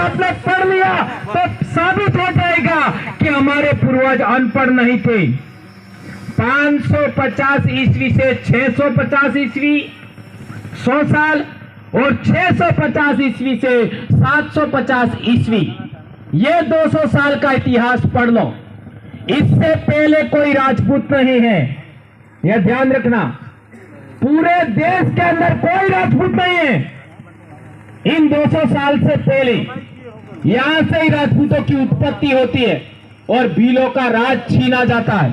आपने पढ़ लिया तो साबित हो जाएगा कि हमारे पूर्वज अनपढ़ नहीं थे। 550 ईस्वी से 650 ईस्वी 100 साल और 650 ईस्वी से 750 ईस्वी, ये 200 साल का इतिहास पढ़ लो। इससे पहले कोई राजपूत नहीं है, यह ध्यान रखना। पूरे देश के अंदर कोई राजपूत नहीं है। इन 200 साल से पहले यहां से ही राजपूतों की उत्पत्ति होती है और भीलों का राज छीना जाता है,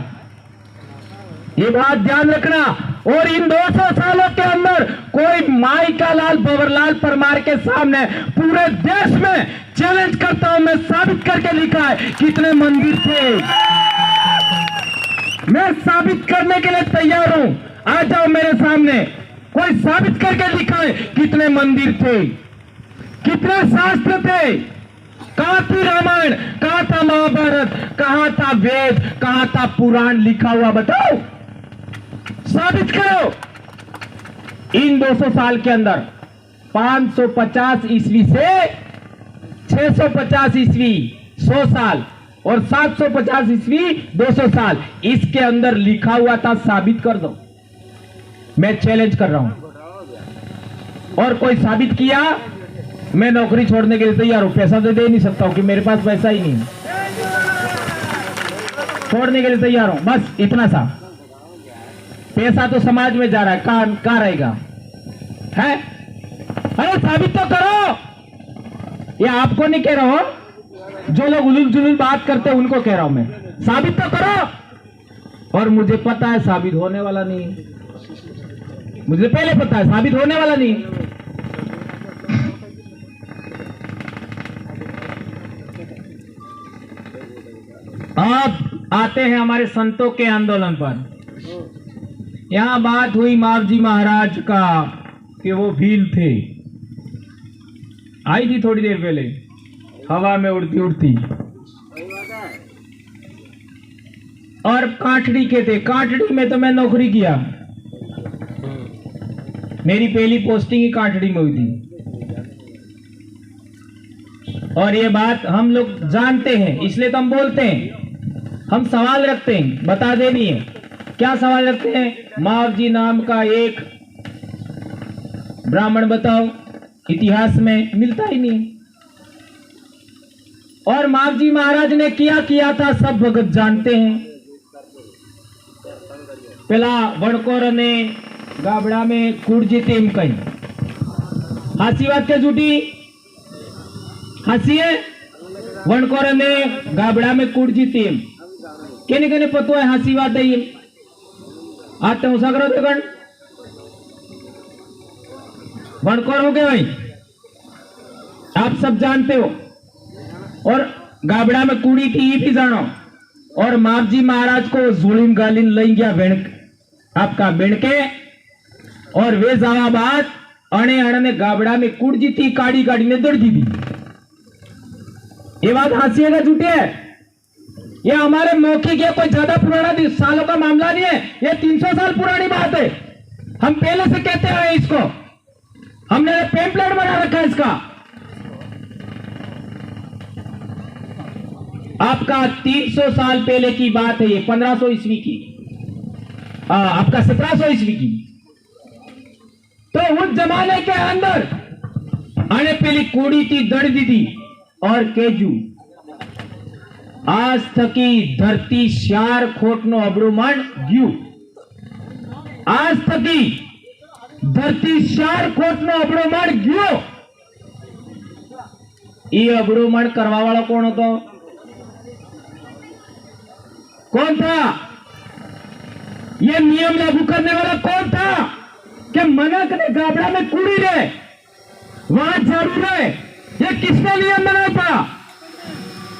ये बात ध्यान रखना। और इन 200 सालों के अंदर कोई माई का लाल भंवरलाल परमार के सामने पूरे देश में चैलेंज करता हूं, मैं साबित करके लिखा है कितने मंदिर थे। मैं साबित करने के लिए तैयार हूं, आ जाओ मेरे सामने। कोई साबित करके लिखा है कितने मंदिर थे, कितने शास्त्र थे, कहां थी रामायण, कहां था महाभारत, कहां था वेद, कहां था पुराण लिखा हुआ, बताओ, साबित करो। इन 200 साल के अंदर 550 ईस्वी से 650 ईस्वी 100 साल और 750 ईस्वी 200 साल, इसके अंदर लिखा हुआ था, साबित कर दो। मैं चैलेंज कर रहा हूं और कोई साबित किया, मैं नौकरी छोड़ने के लिए तैयार हूं। पैसा तो दे नहीं सकता हूं कि मेरे पास पैसा ही नहीं है, छोड़ने के लिए तैयार हूं, बस इतना सा। पैसा तो समाज में जा रहा है, कहां रहेगा है? अरे साबित तो करो। ये आपको नहीं कह रहा हूं, जो लोग उलूल जुलूल बात करते हैं उनको कह रहा हूं मैं, साबित तो करो। और मुझे पता है साबित होने वाला नहीं, मुझे पहले पता है साबित होने वाला नहीं। अब आते हैं हमारे संतों के आंदोलन पर। यहां बात हुई मावजी महाराज का कि वो भील थे, आई थी थोड़ी देर पहले, हवा में उड़ती उड़ती, और काठड़ी के थे। काठड़ी में तो मैं नौकरी किया, मेरी पहली पोस्टिंग ही काठड़ी में हुई थी। और ये बात हम लोग जानते हैं, इसलिए तो हम बोलते हैं, हम सवाल रखते हैं, बता देनी है। क्या सवाल रखते हैं? मावजी नाम का एक ब्राह्मण बताओ, इतिहास में मिलता ही नहीं। और मावजी महाराज ने किया था, सब भगत जानते हैं। पेला वणकोर ने गाबड़ा में कुड़जी तेम कही, हासी बात क्या झूठी? हंसी है। वणकोर ने गाबड़ा में कुड़जी तेम, केने केने पतो है हासी बात है ये? आज तो उसा करो देखो, वणकोर हो गए भाई, आप सब जानते हो। और गाबड़ा में कुड़ी थी ये भी जानो। और मावजी महाराज को जुलिम गालिन लई गया आपका बेणके, और वे जावा बाद अणे अणे गाबड़ा में कुड़जी थी, काड़ी काड़ी ने दर्जी थी। ये बात हंसीएगा झूठी है? ये हमारे मौखिक है, कोई ज्यादा पुराना सालों का मामला नहीं है, ये 300 साल पुरानी बात है। हम पहले से कहते हैं इसको, हमने पेम्पलेट बना रखा है इसका। आपका 300 साल पहले की बात है ये, 1500 ईस्वी की, आपका 1700 ईस्वी की। तो उस जमाने के अंदर आने पहली कूड़ी थी, दर्दी थी और केजू। आज थकी धरती श्यार खोट नो अबड़ू मण गयु, आज थकी धरती श्यार खोट नो अबड़ू मण गयो। ये अबड़ू मण करवा वाला कौन होता? कौन था? ये नियम लागू करने वाला कौन था कि मना करे गाबड़ा में कूड़ी रहे, वहां जरूर है? ये किसने नियम बनाया था?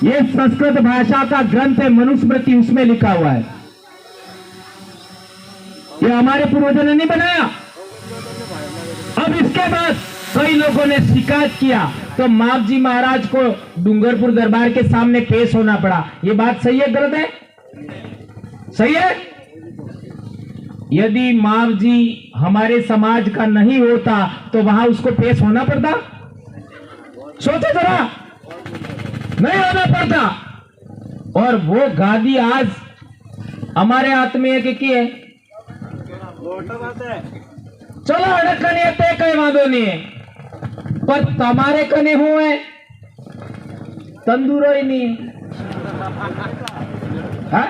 ये संस्कृत भाषा का ग्रंथ है मनुस्मृति, उसमें लिखा हुआ है। ये हमारे पूर्वजों ने नहीं बनाया। अब इसके बाद कई लोगों ने शिकायत किया तो मावजी महाराज को डूंगरपुर दरबार के सामने पेश होना पड़ा। ये बात सही है गलत है? सही है। यदि मावजी हमारे समाज का नहीं होता तो वहां उसको पेश होना पड़ता? सोचो जरा, नहीं होना पड़ता। और वो गादी आज हमारे हाथ में है कि है। चलो अड़कने ते कई वादो नहीं है, पर तुम्हारे कने हुए तंदूरो ही नहीं है। हाँ?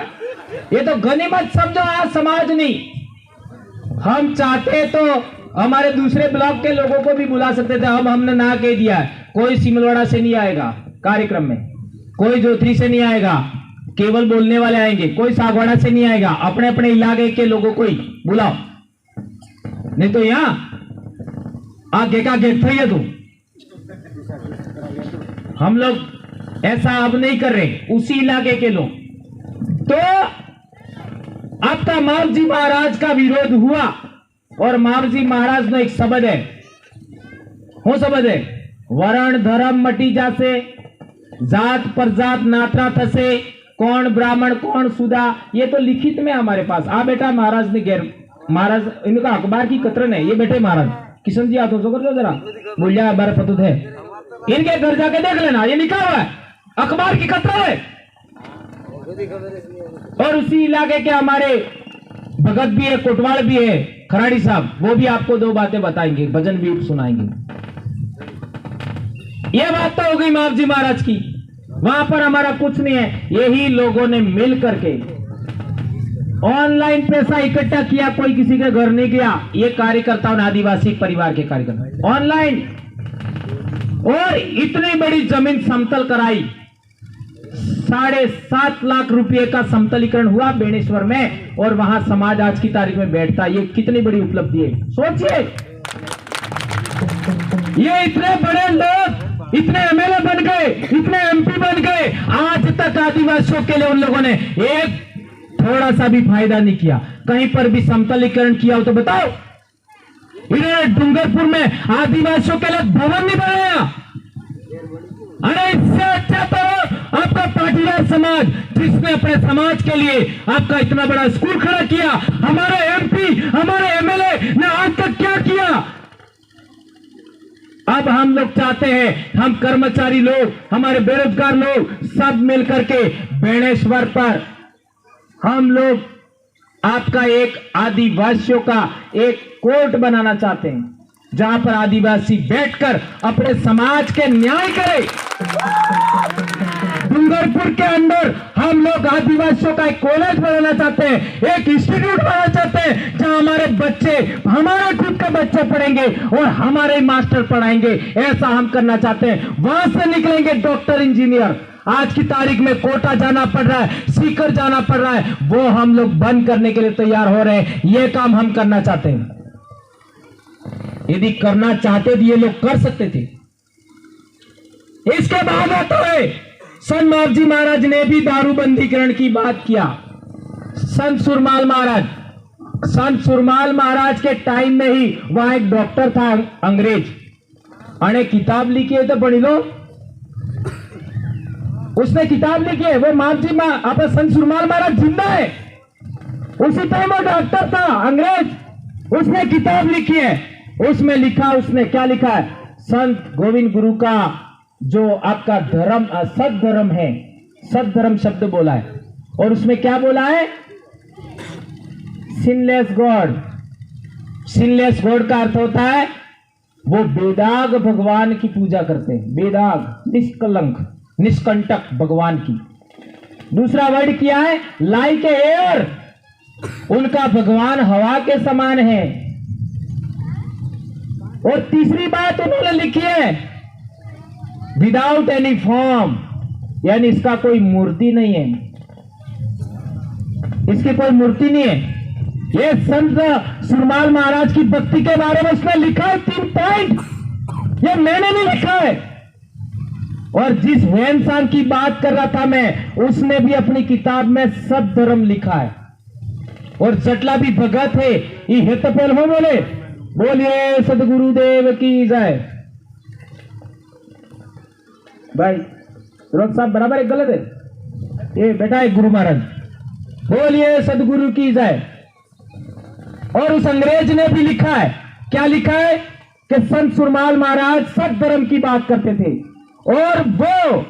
ये तो गनीमत समझो आज समाज नहीं। हम चाहते तो हमारे दूसरे ब्लॉक के लोगों को भी बुला सकते थे, हमने ना कह दिया। कोई सिमलवाड़ा से नहीं आएगा कार्यक्रम में, कोई जोधरी से नहीं आएगा, केवल बोलने वाले आएंगे, कोई सागवाड़ा से नहीं आएगा। अपने अपने इलाके के लोगों को ही बुलाओ, नहीं तो यहां आगे का गेट थी है। तू हम लोग ऐसा अब नहीं कर रहे, उसी इलाके के लोग। तो आपका मावजी महाराज का विरोध हुआ और मावजी महाराज ने एक शब्द है, वो शब्द है, वर्ण धर्म मटी जासे, जात परजात नात्रा थसे, कौन ब्राह्मण कौन सुदा। ये तो लिखित में हमारे पास। आ बेटा महाराज ने गैर महाराज इनका अखबार की कतरन है। ये बेटे महाराज किशन जी हाथों से कर दो जरा, बोलिया बारह पतुत है, इनके घर जाके देख लेना, ये लिखा हुआ है, अखबार की कतरन है। और उसी इलाके के हमारे भगत भी है, कोटवाल भी है, खराड़ी साहब, वो भी आपको दो बातें बताएंगे, भजन भी सुनाएंगे। ये बात तो हो गई मावजी महाराज की। वहां पर हमारा कुछ नहीं है, यही लोगों ने मिल करके ऑनलाइन पैसा इकट्ठा किया, कोई किसी के घर नहीं गया। ये कार्यकर्ताओं ने, आदिवासी परिवार के कार्यकर्ता ऑनलाइन, और इतनी बड़ी जमीन समतल कराई। 7.5 लाख रुपए का समतलीकरण हुआ बेणेश्वर में, और वहां समाज आज की तारीख में बैठता। ये कितनी बड़ी उपलब्धि है, सोचिए। ये इतने बड़े लोग, इतने एमएलए बन गए, इतने एमपी बन गए, आज तक आदिवासियों के लिए उन लोगों ने एक थोड़ा सा भी फायदा नहीं किया। कहीं पर भी समतलीकरण किया हो तो बताओ। इन्होंने डूंगरपुर में आदिवासियों के लिए भवन नहीं बनाया। अरे इससे अच्छा तो आपका पाटीदार समाज, जिसने अपने समाज के लिए आपका इतना बड़ा स्कूल खड़ा किया। हमारे एमपी, हमारे एमएलए ने आज तक क्या किया। अब हम लोग चाहते हैं, हम कर्मचारी लोग, हमारे बेरोजगार लोग सब मिलकर के बेणेश्वर पर हम लोग आपका एक आदिवासियों का एक कोर्ट बनाना चाहते हैं, जहां पर आदिवासी बैठकर अपने समाज के न्याय करे। डूंगरपुर के अंदर हम लोग आदिवासियों का एक कॉलेज बनाना चाहते हैं, एक इंस्टीट्यूट बनाना चाहते हैं, जहां हमारे बच्चे, हमारे खुद के बच्चे पढ़ेंगे और हमारे मास्टर पढ़ाएंगे। ऐसा हम करना चाहते हैं। वहां से निकलेंगे डॉक्टर, इंजीनियर। आज की तारीख में कोटा जाना पड़ रहा है, सीकर जाना पड़ रहा है, वो हम लोग बंद करने के लिए तैयार हो रहे हैं। ये काम हम करना चाहते हैं। यदि करना चाहते तो ये लोग कर सकते थे। इसके बाद आता है, संत मावजी महाराज ने भी दारूबंदीकरण की बात किया। संत सुरमाल महाराज, संत सुरमाल महाराज के टाइम में ही वहां एक डॉक्टर था अंग्रेज, अने किताब लिखी है तो पढ़ी लो। उसने किताब लिखी है, वो मावजी अपना संत सुरमाल महाराज जिंदा है। उसी टाइम वो डॉक्टर था अंग्रेज, उसने किताब लिखी है। उसमें लिखा, उसने क्या लिखा है, संत गोविंद गुरु का जो आपका धर्म सत धर्म है, सत धर्म शब्द बोला है। और उसमें क्या बोला है, सिनलेस गॉड। सिनलेस गॉड का अर्थ होता है वो बेदाग भगवान की पूजा करते हैं, बेदाग, निष्कलंक, निष्कंटक भगवान की। दूसरा वर्ड किया है, लाइक एयर, उनका भगवान हवा के समान है। और तीसरी बात उन्होंने लिखी है, विदाउट एनी फॉर्म, यानी इसका कोई मूर्ति नहीं है, इसकी कोई मूर्ति नहीं है। ये संत सुरमाल महाराज की भक्ति के बारे में उसने लिखा है 3 पॉइंट, ये मैंने नहीं लिखा है। और जिस वैनसान की बात कर रहा था मैं, उसने भी अपनी किताब में सब धर्म लिखा है। और जटला भी भगत है, ये है तो पहले बोले, बोलिए सदगुरुदेव की जय। भाई रोज साहब बराबर एक गलत है, ये बेटा है गुरु महाराज, बोलिए सदगुरु की जय। और उस अंग्रेज ने भी लिखा है, क्या लिखा है कि संत सुरमाल महाराज सत धर्म की बात करते थे। और वो